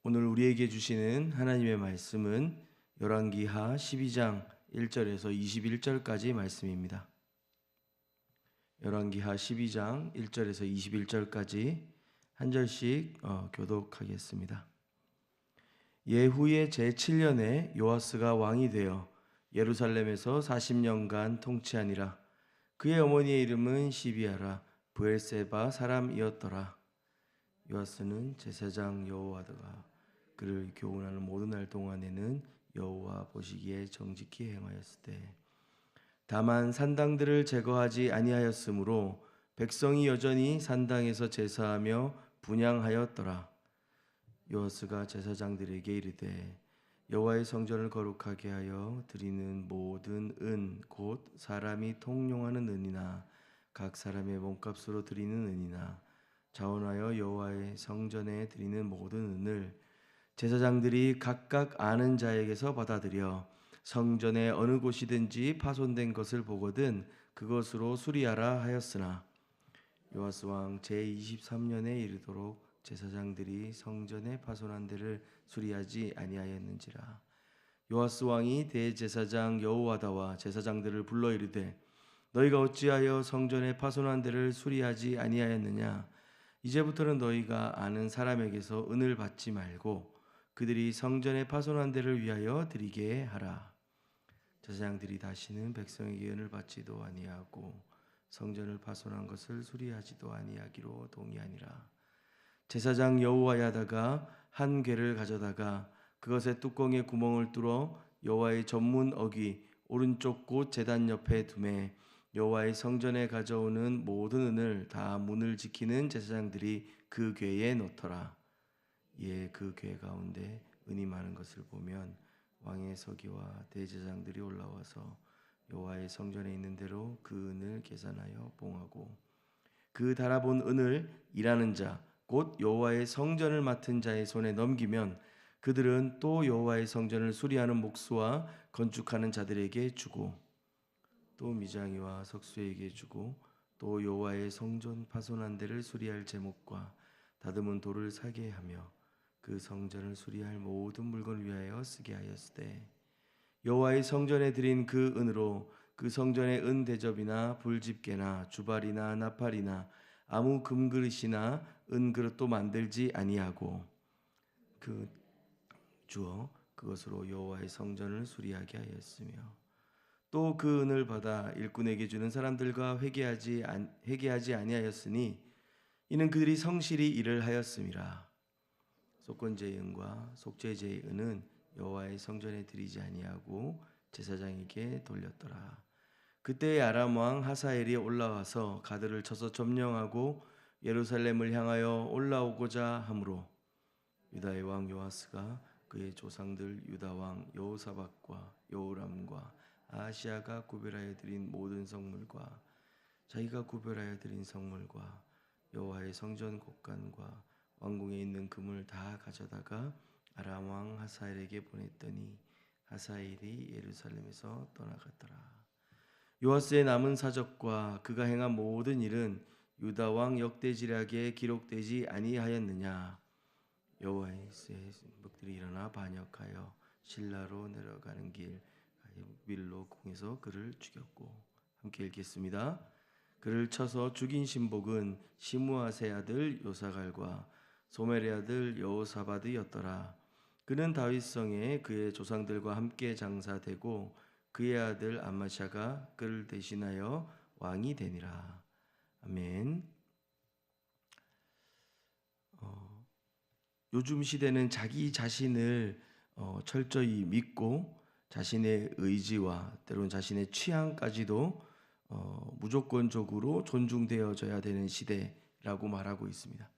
오늘 우리에게 주시는 하나님의 말씀은 열왕기하 12장 1절에서 21절까지 말씀입니다. 열왕기하 12장 1절에서 21절까지 한 절씩 교독하겠습니다. 예후의 제7년에 요아스가 왕이 되어 예루살렘에서 40년간 통치하니라. 그의 어머니의 이름은 시비아라 브엘세바 사람이었더라. 요아스는 제사장 여호와다가 그를 교훈하는 모든 날 동안에는 여호와 보시기에 정직히 행하였을 때 다만 산당들을 제거하지 아니하였으므로 백성이 여전히 산당에서 제사하며 분향하였더라. 요아스가 제사장들에게 이르되 여호와의 성전을 거룩하게 하여 드리는 모든 은 곧 사람이 통용하는 은이나 각 사람의 몸값으로 드리는 은이나 자원하여 여호와의 성전에 드리는 모든 은을 제사장들이 각각 아는 자에게서 받아들여 성전의 어느 곳이든지 파손된 것을 보거든 그것으로 수리하라 하였으나 요아스 왕 제23년에 이르도록 제사장들이 성전의 파손한 데를 수리하지 아니하였는지라. 요아스 왕이 대제사장 여호와다와 제사장들을 불러 이르되 너희가 어찌하여 성전의 파손한 데를 수리하지 아니하였느냐. 이제부터는 너희가 아는 사람에게서 은을 받지 말고 그들이 성전의 파손한 데를 위하여 드리게 하라. 제사장들이 다시는 백성에게 은을 받지도 아니하고 성전을 파손한 것을 수리하지도 아니하기로 동의하니라. 제사장 여호와야다가 한 궤를 가져다가 그것의 뚜껑에 구멍을 뚫어 여호와의 전문 어귀 오른쪽 곳 제단 옆에 두매 여호와의 성전에 가져오는 모든 은을 다 문을 지키는 제사장들이 그 궤에 넣더라. 이에 그 궤 가운데 은이 많은 것을 보면 왕의 서기와 대제사장들이 올라와서 여호와의 성전에 있는 대로 그 은을 계산하여 봉하고 그 달아본 은을 일하는 자 곧 여호와의 성전을 맡은 자의 손에 넘기면 그들은 또 여호와의 성전을 수리하는 목수와 건축하는 자들에게 주고 또 미장이와 석수에게 주고 또 여호와의 성전 파손한 데를 수리할 제목과 다듬은 돌을 사게 하며 그 성전을 수리할 모든 물건을 위하여 쓰게 하였으되 여호와의 성전에 드린 그 은으로 그 성전의 은 대접이나 불집게나 주발이나 나팔이나 아무 금그릇이나 은그릇도 만들지 아니하고 그 주어 그것으로 여호와의 성전을 수리하게 하였으며 또 그 은을 받아 일꾼에게 주는 사람들과 회개하지 아니하였으니 이는 그들이 성실히 일을 하였음이라. 속건제의 은과 속죄제의 은은 여호와의 성전에 드리지 아니하고 제사장에게 돌렸더라. 그때 아람 왕 하사엘이 올라와서 가드를 쳐서 점령하고 예루살렘을 향하여 올라오고자 하므로 유다의 왕 요아스가 그의 조상들 유다 왕 여호사밧과 여호람과 아하시아가 구별하여 드린 모든 성물과 자기가 구별하여 드린 성물과 여호와의 성전 곳간과 왕궁에 있는 금을 다 가져다가 아람 왕 하사엘에게 보냈더니 하사엘이 예루살렘에서 떠나갔더라. 요아스의 남은 사적과 그가 행한 모든 일은 유다 왕 역대지략에 기록되지 아니하였느냐. 여호와의 신복들이 일어나 반역하여 실라로 내려가는 길 밀로 궁에서 그를 죽였고 함께 읽겠습니다. 그를 쳐서 죽인 신복은 시므아세 아들 요사갈과 소멜의 아들 여호사밧이었더라. 그는 다윗성에 그의 조상들과 함께 장사되고 그의 아들 암마샤가 그를 대신하여 왕이 되니라. 아멘. 요즘 시대는 자기 자신을 철저히 믿고 자신의 의지와 때로는 자신의 취향까지도 무조건적으로 존중되어져야 되는 시대라고 말하고 있습니다.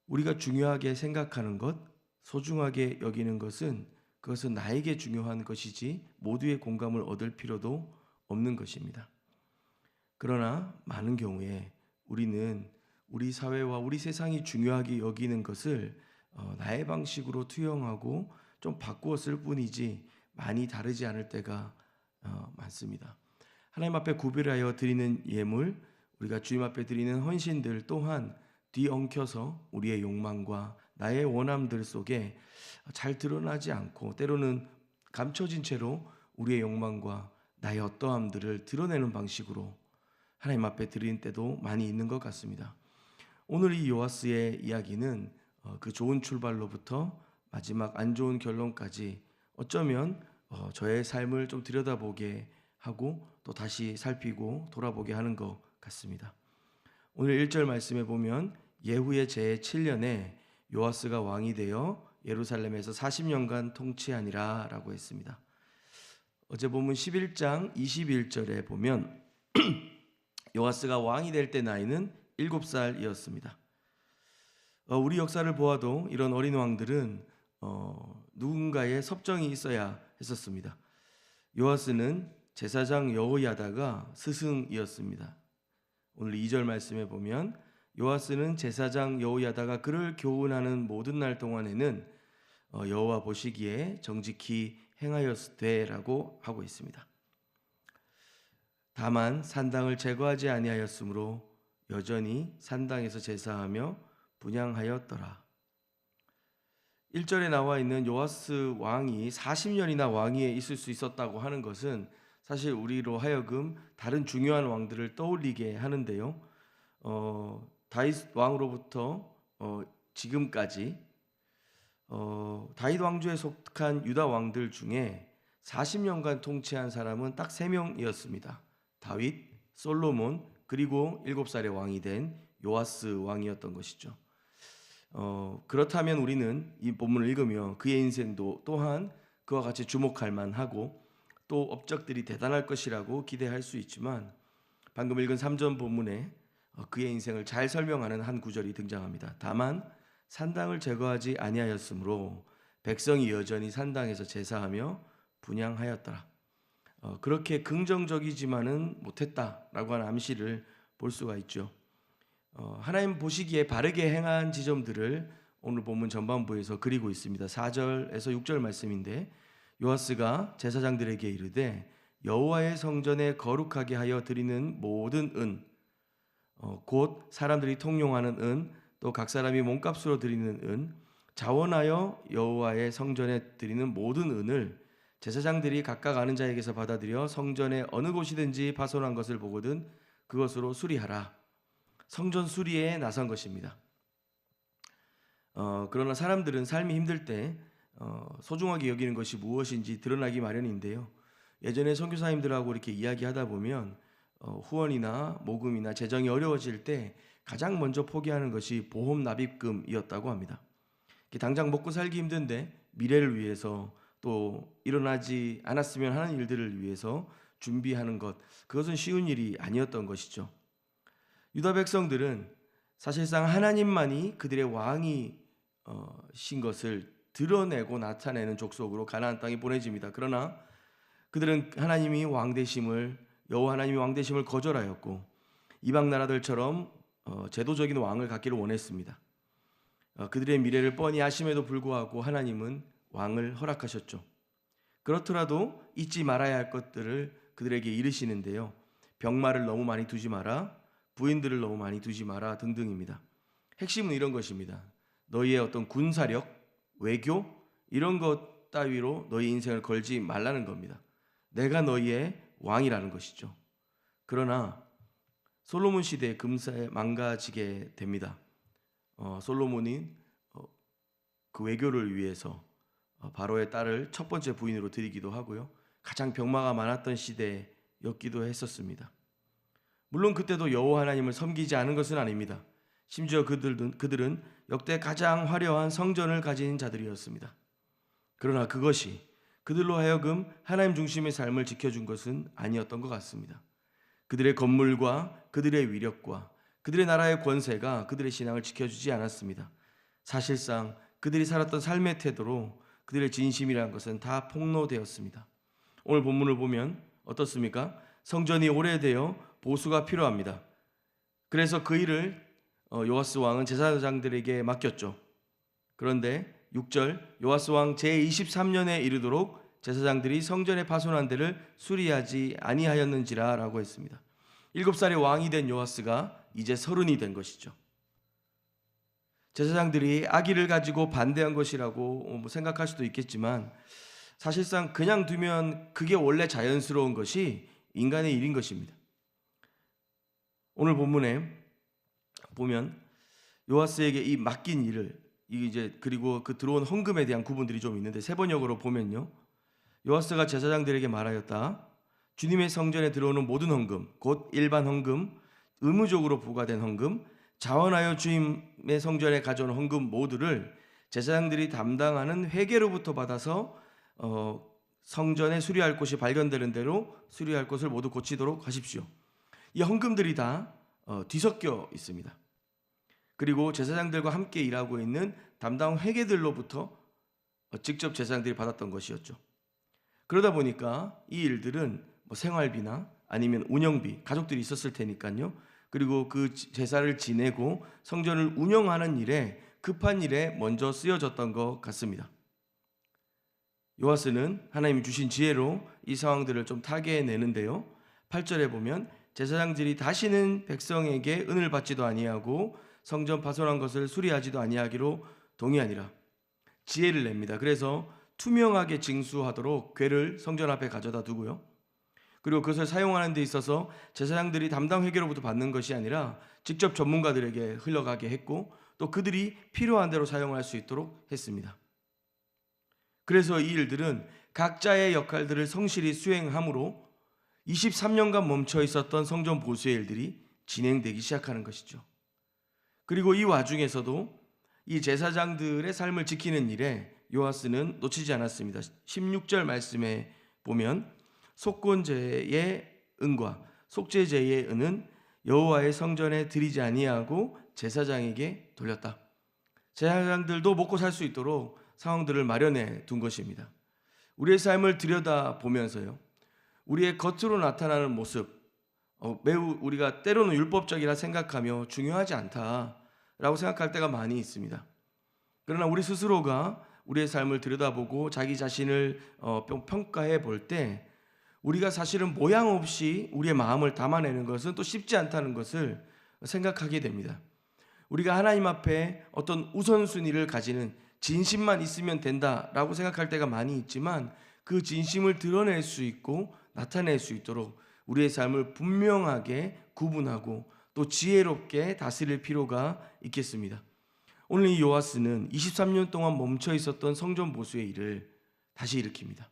우리가 중요하게 생각하는 것, 소중하게 여기는 것은 그것은 나에게 중요한 것이지 모두의 공감을 얻을 필요도 없는 것입니다. 그러나 많은 경우에 우리는 우리 사회와 우리 세상이 중요하게 여기는 것을 나의 방식으로 투영하고 좀 바꾸었을 뿐이지 많이 다르지 않을 때가 많습니다. 하나님 앞에 구별하여 드리는 예물, 우리가 주님 앞에 드리는 헌신들 또한 뒤엉켜서 우리의 욕망과 나의 원함들 속에 잘 드러나지 않고 때로는 감춰진 채로 우리의 욕망과 나의 어떠함들을 드러내는 방식으로 하나님 앞에 드리는 때도 많이 있는 것 같습니다. 오늘 이 요아스의 이야기는 그 좋은 출발로부터 마지막 안 좋은 결론까지 어쩌면 저의 삶을 좀 들여다보게 하고 또 다시 살피고 돌아보게 하는 것 같습니다. 오늘 1절 말씀에 보면 예후의 제7년에 요아스가 왕이 되어 예루살렘에서 40년간 통치하니라 라고 했습니다. 어제 본문 11장 21절에 보면 요아스가 왕이 될 때 나이는 7살이었습니다. 우리 역사를 보아도 이런 어린 왕들은 누군가의 섭정이 있어야 했었습니다. 요아스는 제사장 여호야다가 스승이었습니다. 오늘 2절 말씀에 보면 요아스는 제사장 여호야다가 그를 교훈하는 모든 날 동안에는 여호와 보시기에 정직히 행하였으되라고 하고 있습니다. 다만 산당을 제거하지 아니하였으므로 여전히 산당에서 제사하며 분향하였더라. 1절에 나와 있는 요아스 왕이 40년이나 왕위에 있을 수 있었다고 하는 것은 사실 우리로 하여금 다른 중요한 왕들을 떠올리게 하는데요. 다윗 왕으로부터 지금까지 다윗 왕조에 속한 유다 왕들 중에 40년간 통치한 사람은 딱 3명이었습니다. 다윗, 솔로몬, 그리고 7살의 왕이 된 요아스 왕이었던 것이죠. 그렇다면 우리는 이 본문을 읽으며 그의 인생도 또한 그와 같이 주목할 만하고 또 업적들이 대단할 것이라고 기대할 수 있지만 방금 읽은 3절 본문에 그의 인생을 잘 설명하는 한 구절이 등장합니다. 다만 산당을 제거하지 아니하였으므로 백성이 여전히 산당에서 제사하며 분향하였더라. 그렇게 긍정적이지만은 못했다라고 하는 암시를 볼 수가 있죠. 하나님 보시기에 바르게 행한 지점들을 오늘 본문 전반부에서 그리고 있습니다. 4절에서 6절 말씀인데 요아스가 제사장들에게 이르되 여호와의 성전에 거룩하게 하여 드리는 모든 은, 곧 사람들이 통용하는 은, 또 각 사람이 몸값으로 드리는 은, 자원하여 여호와의 성전에 드리는 모든 은을 제사장들이 각각 아는 자에게서 받아들여 성전의 어느 곳이든지 파손한 것을 보거든 그것으로 수리하라. 성전 수리에 나선 것입니다. 그러나 사람들은 삶이 힘들 때 소중하게 여기는 것이 무엇인지 드러나기 마련인데요. 예전에 선교사님들하고 이렇게 이야기하다 보면 후원이나 모금이나 재정이 어려워질 때 가장 먼저 포기하는 것이 보험 납입금이었다고 합니다. 당장 먹고 살기 힘든데 미래를 위해서 또 일어나지 않았으면 하는 일들을 위해서 준비하는 것, 그것은 쉬운 일이 아니었던 것이죠. 유다 백성들은 사실상 하나님만이 그들의 왕이 신 것을 드러내고 나타내는 족속으로 가나안 땅에 보내집니다. 그러나 그들은 하나님이 왕 되심을, 여호와 하나님이 왕 되심을 거절하였고 이방 나라들처럼 제도적인 왕을 갖기를 원했습니다. 그들의 미래를 뻔히 아심에도 불구하고 하나님은 왕을 허락하셨죠. 그렇더라도 잊지 말아야 할 것들을 그들에게 이르시는데요. 병마를 너무 많이 두지 마라, 부인들을 너무 많이 두지 마라 등등입니다. 핵심은 이런 것입니다. 너희의 어떤 군사력, 외교 이런 것 따위로 너희 인생을 걸지 말라는 겁니다. 내가 너희의 왕이라는 것이죠. 그러나 솔로몬 시대에 금세 망가지게 됩니다. 솔로몬이 그 외교를 위해서 바로의 딸을 첫 번째 부인으로 들이기도 하고요. 가장 병마가 많았던 시대였기도 했었습니다. 물론 그때도 여호와 하나님을 섬기지 않은 것은 아닙니다. 심지어 그들은 역대 가장 화려한 성전을 가진 자들이었습니다. 그러나 그것이 그들로 하여금 하나님 중심의 삶을 지켜준 것은 아니었던 것 같습니다. 그들의 건물과 그들의 위력과 그들의 나라의 권세가 그들의 신앙을 지켜주지 않았습니다. 사실상 그들이 살았던 삶의 태도로 그들의 진심이라는 것은 다 폭로되었습니다. 오늘 본문을 보면 어떻습니까? 성전이 오래되어 보수가 필요합니다. 그래서 그 일을 요아스 왕은 제사장들에게 맡겼죠. 그런데 6절 요아스 왕 제23년에 이르도록 제사장들이 성전의 파손한 데를 수리하지 아니하였는지라 라고 했습니다. 7살의 왕이 된 요아스가 이제 30이 된 것이죠. 제사장들이 악의를 가지고 반대한 것이라고 생각할 수도 있겠지만 사실상 그냥 두면 그게 원래 자연스러운 것이 인간의 일인 것입니다. 오늘 본문에 보면 요아스에게 이 맡긴 일을 이제 그리고 그 들어온 헌금에 대한 구분들이 좀 있는데 세 번역으로 보면요. 요아스가 제사장들에게 말하였다. 주님의 성전에 들어오는 모든 헌금, 곧 일반 헌금, 의무적으로 부과된 헌금, 자원하여 주님의 성전에 가져온 헌금 모두를 제사장들이 담당하는 회계로부터 받아서 성전에 수리할 곳이 발견되는 대로 수리할 것을 모두 고치도록 하십시오. 이 헌금들이 다 뒤섞여 있습니다. 그리고 제사장들과 함께 일하고 있는 담당 회계들로부터 직접 제사장들이 받았던 것이었죠. 그러다 보니까 이 일들은 생활비나 아니면 운영비, 가족들이 있었을 테니까요. 그리고 그 제사를 지내고 성전을 운영하는 일에 급한 일에 먼저 쓰여졌던 것 같습니다. 요아스는 하나님이 주신 지혜로 이 상황들을 좀 타개내는데요. 8절에 보면 제사장들이 다시는 백성에게 은을 받지도 아니하고 성전 파손한 것을 수리하지도 아니하기로 동의하니라. 지혜를 냅니다. 그래서 투명하게 징수하도록 궤를 성전 앞에 가져다 두고요. 그리고 그것을 사용하는 데 있어서 제사장들이 담당 회계로부터 받는 것이 아니라 직접 전문가들에게 흘러가게 했고 또 그들이 필요한 대로 사용할 수 있도록 했습니다. 그래서 이 일들은 각자의 역할들을 성실히 수행함으로 23년간 멈춰 있었던 성전 보수의 일들이 진행되기 시작하는 것이죠. 그리고 이 와중에서도 이 제사장들의 삶을 지키는 일에 요아스는 놓치지 않았습니다. 16절 말씀에 보면 속건제의 은과 속죄제의 은은 여호와의 성전에 드리지 아니하고 제사장에게 돌렸다. 제사장들도 먹고 살 수 있도록 상황들을 마련해 둔 것입니다. 우리의 삶을 들여다보면서요, 우리의 겉으로 나타나는 모습 매우 우리가 때로는 율법적이라 생각하며 중요하지 않다라고 생각할 때가 많이 있습니다. 그러나 우리 스스로가 우리의 삶을 들여다보고 자기 자신을 평가해 볼 때 우리가 사실은 모양 없이 우리의 마음을 담아내는 것은 또 쉽지 않다는 것을 생각하게 됩니다. 우리가 하나님 앞에 어떤 우선순위를 가지는 진심만 있으면 된다라고 생각할 때가 많이 있지만 그 진심을 드러낼 수 있고 나타낼 수 있도록 우리의 삶을 분명하게 구분하고 또 지혜롭게 다스릴 필요가 있겠습니다. 오늘 이 요아스는 23년 동안 멈춰 있었던 성전 보수의 일을 다시 일으킵니다.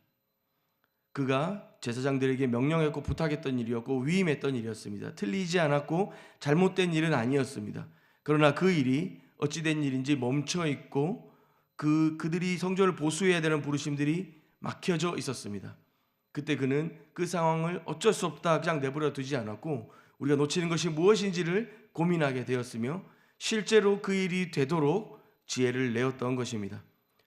그가 제사장들에게 명령했고 부탁했던 일이었고 위임했던 일이었습니다. 틀리지 않았고 잘못된 일은 아니었습니다. 그러나 그 일이 어찌된 일인지 멈춰 있고 그들이 성전을 보수해야 되는 부르심들이 막혀져 있었습니다. 그때 그는 그 상황을 어쩔 수 없다 그냥 내버려 두지 않았고 우리가 놓치는 것이 무엇인지를 고민하게 되었으며 실제로 그 일이 되도록 지혜를 내었던 것입니다.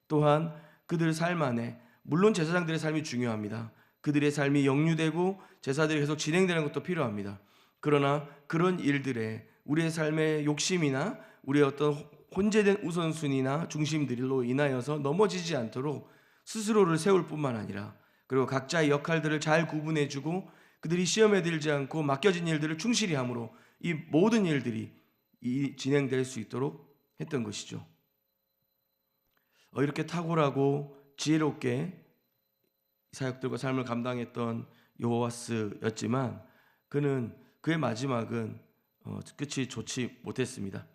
또한 그들 삶 안에 물론 제사장들의 삶이 중요합니다. 그들의 삶이 영유되고 제사들이 계속 진행되는 것도 필요합니다. 그러나 그런 일들에 우리의 삶의 욕심이나 우리의 어떤 혼재된 우선순위나 중심들로 인하여서 넘어지지 않도록 스스로를 세울 뿐만 아니라 그리고 각자의 역할들을 잘 구분해주고 그들이 시험에 들지 않고 맡겨진 일들을 충실히 함으로 이 모든 일들이 진행될 수 있도록 했던 것이죠. 이렇게 탁월하고 지혜롭게 사역들과 삶을 감당했던 요아스였지만 그의 마지막은 끝이 좋지 못했습니다.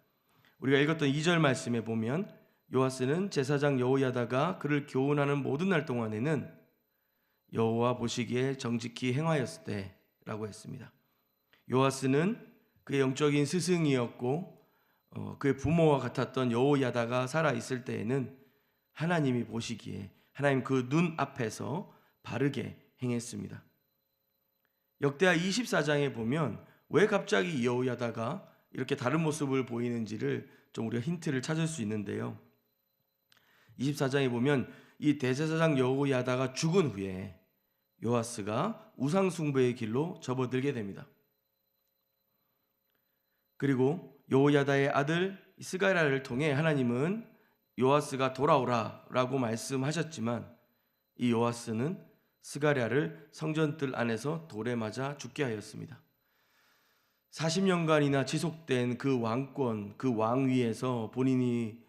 우리가 읽었던 2절 말씀에 보면 요아스는 제사장 여호야다가 그를 교훈하는 모든 날 동안에는 여호와 보시기에 정직히 행하였을 때라고 했습니다. 요아스는 그의 영적인 스승이었고 그의 부모와 같았던 여호야다가 살아있을 때에는 하나님이 보시기에 하나님 그 눈 앞에서 바르게 행했습니다. 역대하 24장에 보면 왜 갑자기 여호야다가 이렇게 다른 모습을 보이는지를 좀 우리가 힌트를 찾을 수 있는데요. 24장에 보면 이 대제사장 여호야다가 죽은 후에 요아스가 우상숭배의 길로 접어들게 됩니다. 그리고 여호야다의 아들 스가랴를 통해 하나님은 요아스가 돌아오라 라고 말씀하셨지만 이 요아스는 스가랴를 성전뜰 안에서 돌에 맞아 죽게 하였습니다. 40년간이나 지속된 그 왕권, 그 왕위에서 본인이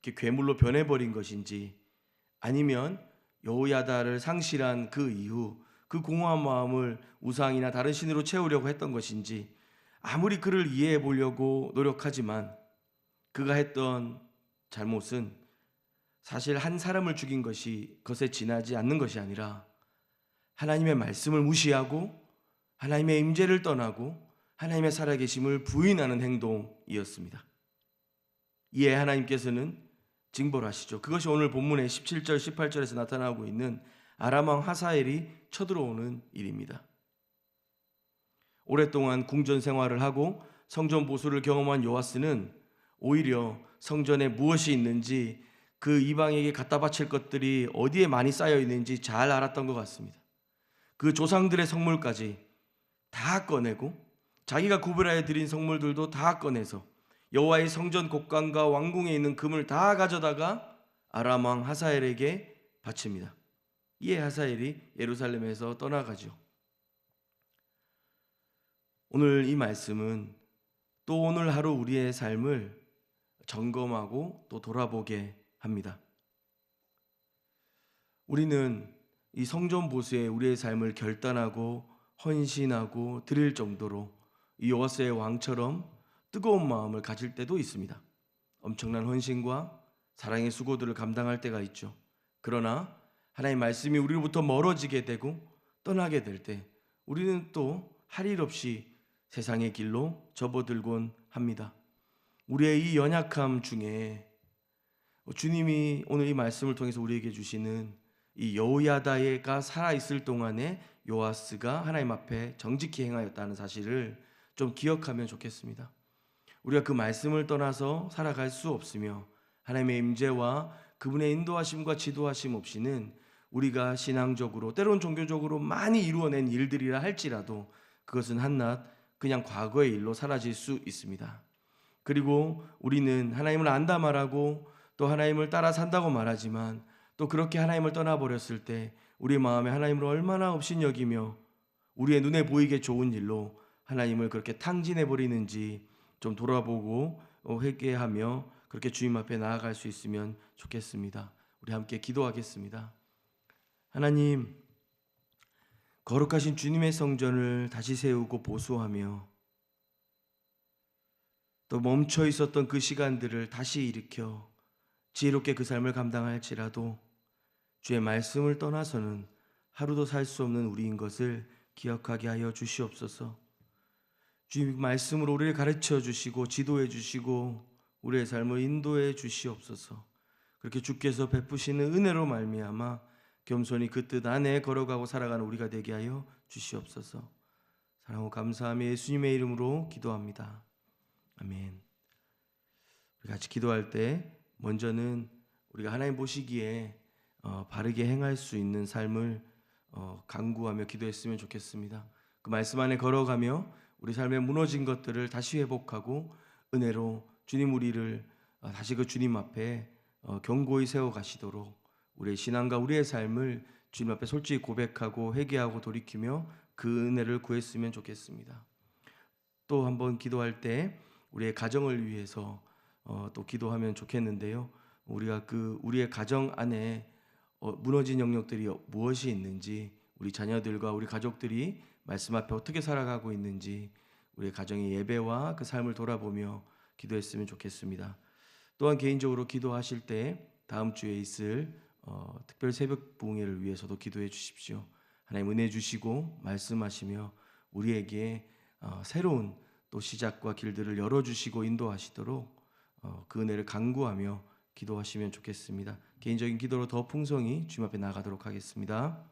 이렇게 괴물로 변해버린 것인지, 아니면 여호야다를 상실한 그 이후 그 공허한 마음을 우상이나 다른 신으로 채우려고 했던 것인지, 아무리 그를 이해해 보려고 노력하지만 그가 했던 잘못은 사실 한 사람을 죽인 것에 지나지 않는 것이 아니라 하나님의 말씀을 무시하고 하나님의 임재를 떠나고 하나님의 살아계심을 부인하는 행동이었습니다. 이에 하나님께서는 징벌하시죠. 그것이 오늘 본문의 17절 18절에서 나타나고 있는 아람 왕 하사엘이 쳐들어오는 일입니다. 오랫동안 궁전 생활을 하고 성전 보수를 경험한 요아스는 오히려 성전에 무엇이 있는지, 그 이방에게 갖다 바칠 것들이 어디에 많이 쌓여 있는지 잘 알았던 것 같습니다. 그 조상들의 성물까지 다 꺼내고 자기가 구별하여 드린 성물들도 다 꺼내서 여호와의 성전 곡간과 왕궁에 있는 금을 다 가져다가 아람 왕 하사엘에게 바칩니다. 이에 하사엘이 예루살렘에서 떠나가죠. 오늘 이 말씀은 또 오늘 하루 우리의 삶을 점검하고 또 돌아보게 합니다. 우리는 이 성전 보수에 우리의 삶을 결단하고 헌신하고 드릴 정도로 이 요아스의 왕처럼 뜨거운 마음을 가질 때도 있습니다. 엄청난 헌신과 사랑의 수고들을 감당할 때가 있죠. 그러나 하나님의 말씀이 우리로부터 멀어지게 되고 떠나게 될 때 우리는 또 할 일 없이 세상의 길로 접어들곤 합니다. 우리의 이 연약함 중에 주님이 오늘 이 말씀을 통해서 우리에게 주시는 이 여호야다가 살아있을 동안에 요아스가 하나님 앞에 정직히 행하였다는 사실을 좀 기억하면 좋겠습니다. 우리가 그 말씀을 떠나서 살아갈 수 없으며 하나님의 임재와 그분의 인도하심과 지도하심 없이는 우리가 신앙적으로 때론 종교적으로 많이 이루어낸 일들이라 할지라도 그것은 한낱 그냥 과거의 일로 사라질 수 있습니다. 그리고 우리는 하나님을 안다 말하고 또 하나님을 따라 산다고 말하지만 또 그렇게 하나님을 떠나버렸을 때 우리 마음에 하나님을 얼마나 업신여기며 우리의 눈에 보이게 좋은 일로 하나님을 그렇게 탕진해버리는지 좀 돌아보고 회개하며 그렇게 주님 앞에 나아갈 수 있으면 좋겠습니다. 우리 함께 기도하겠습니다. 하나님, 거룩하신 주님의 성전을 다시 세우고 보수하며 또 멈춰 있었던 그 시간들을 다시 일으켜 지혜롭게 그 삶을 감당할지라도 주의 말씀을 떠나서는 하루도 살 수 없는 우리인 것을 기억하게 하여 주시옵소서. 주의 말씀으로 우리를 가르쳐 주시고 지도해 주시고 우리의 삶을 인도해 주시옵소서. 그렇게 주께서 베푸시는 은혜로 말미암아 겸손히 그 뜻 안에 걸어가고 살아가는 우리가 되게 하여 주시옵소서. 사랑하고 감사하며 예수님의 이름으로 기도합니다. 아멘. 우리 같이 기도할 때 먼저는 우리가 하나님 보시기에 바르게 행할 수 있는 삶을 간구하며 기도했으면 좋겠습니다. 그 말씀 안에 걸어가며 우리 삶에 무너진 것들을 다시 회복하고 은혜로 주님 우리를 다시 그 주님 앞에 견고히 세워가시도록 우리의 신앙과 우리의 삶을 주님 앞에 솔직히 고백하고 회개하고 돌이키며 그 은혜를 구했으면 좋겠습니다. 또 한번 기도할 때 우리의 가정을 위해서 또 기도하면 좋겠는데요. 우리가 우리의 가정 안에 무너진 영역들이 무엇이 있는지, 우리 자녀들과 우리 가족들이 말씀 앞에 어떻게 살아가고 있는지 우리의 가정의 예배와 그 삶을 돌아보며 기도했으면 좋겠습니다. 또한 개인적으로 기도하실 때 다음 주에 있을 특별 새벽 부흥회를 위해서도 기도해 주십시오. 하나님 은혜 주시고 말씀하시며 우리에게 새로운 또 시작과 길들을 열어주시고 인도하시도록 그 은혜를 간구하며 기도하시면 좋겠습니다. 개인적인 기도로 더 풍성히 주님 앞에 나가도록 하겠습니다.